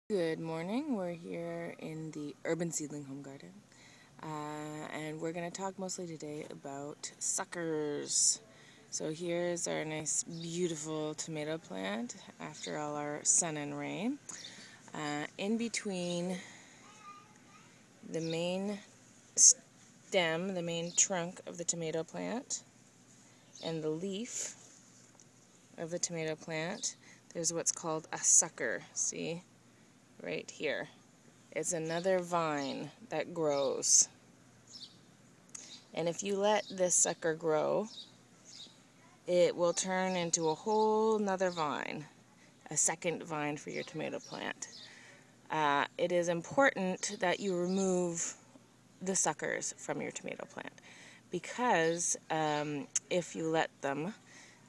Good morning. We're here in the Urban Seedling Home Garden, and we're going to talk mostly today about suckers. So here's our nice, beautiful tomato plant after all our sun and rain. In between the main stem, the main trunk of the tomato plant, and the leaf of the tomato plant, there's what's called a sucker. See? Right here. It's another vine that grows. And if you let this sucker grow, it will turn into a whole nother vine, a second vine for your tomato plant. It is important that you remove the suckers from your tomato plant because if you let them,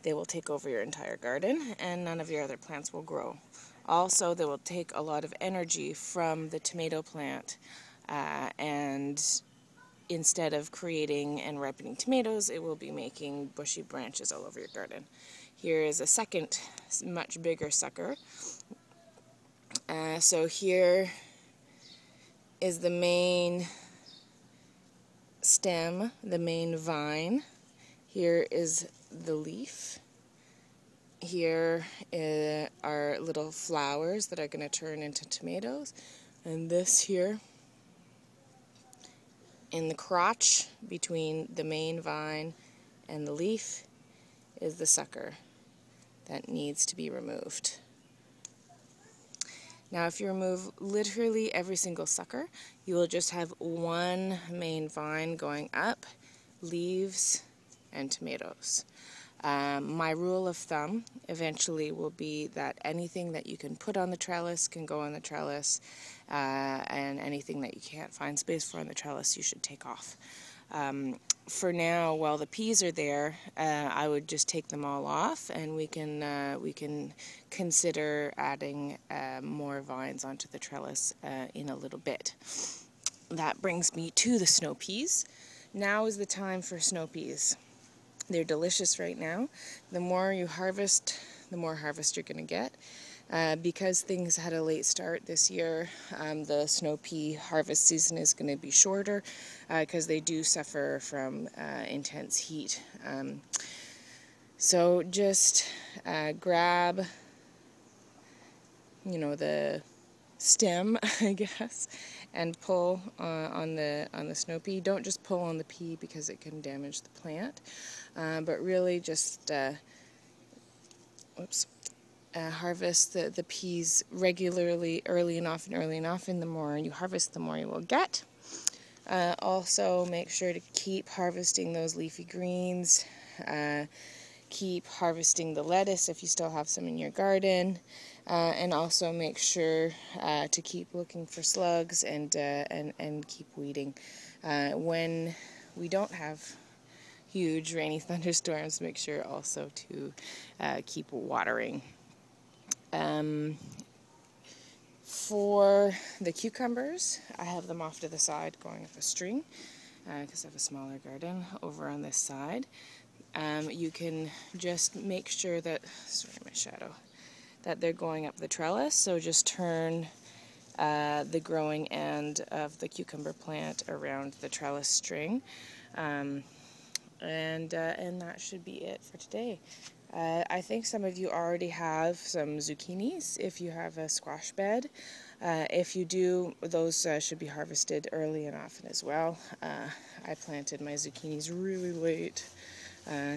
they will take over your entire garden and none of your other plants will grow. Also, they will take a lot of energy from the tomato plant, and instead of creating and ripening tomatoes, it will be making bushy branches all over your garden. Here is a second, much bigger sucker. So here is the main stem, the main vine. Here is the leaf. Here are little flowers that are going to turn into tomatoes. And this here, in the crotch between the main vine and the leaf, is the sucker that needs to be removed. Now, if you remove literally every single sucker, you will just have one main vine going up, leaves, and tomatoes. My rule of thumb eventually will be that anything that you can put on the trellis can go on the trellis, and anything that you can't find space for on the trellis you should take off. For now, while the peas are there, I would just take them all off, and we can consider adding more vines onto the trellis in a little bit. That brings me to the snow peas. Now is the time for snow peas. They're delicious right now. The more you harvest, the more harvest you're going to get. Because things had a late start this year, the snow pea harvest season is going to be shorter because they do suffer from intense heat. So just grab, the stem, I guess, and pull on the snow pea. Don't just pull on the pea because it can damage the plant, but really just harvest the peas regularly, early enough, and the more you harvest, the more you will get. Also, make sure to keep harvesting those leafy greens. Keep harvesting the lettuce if you still have some in your garden, and also make sure to keep looking for slugs and keep weeding. When we don't have huge rainy thunderstorms, make sure also to keep watering. For the cucumbers, I have them off to the side going up a string because I have a smaller garden over on this side. You can just make sure that, that they're going up the trellis, so just turn the growing end of the cucumber plant around the trellis string, and that should be it for today. I think some of you already have some zucchinis if you have a squash bed. If you do, those should be harvested early and often as well. I planted my zucchinis really late,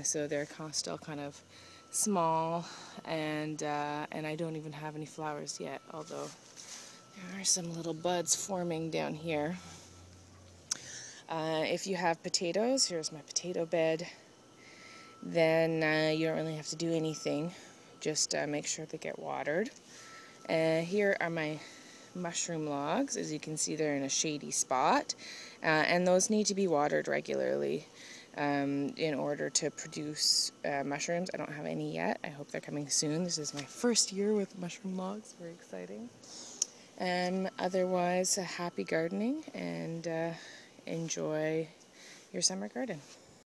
so they're still kind of small, and I don't even have any flowers yet, although there are some little buds forming down here. If you have potatoes, here's my potato bed, then you don't really have to do anything. Just make sure they get watered. Here are my mushroom logs. As you can see, they're in a shady spot, and those need to be watered regularly in order to produce mushrooms. I don't have any yet. I hope they're coming soon. This is my first year with mushroom logs. Very exciting. Otherwise, happy gardening, and enjoy your summer garden.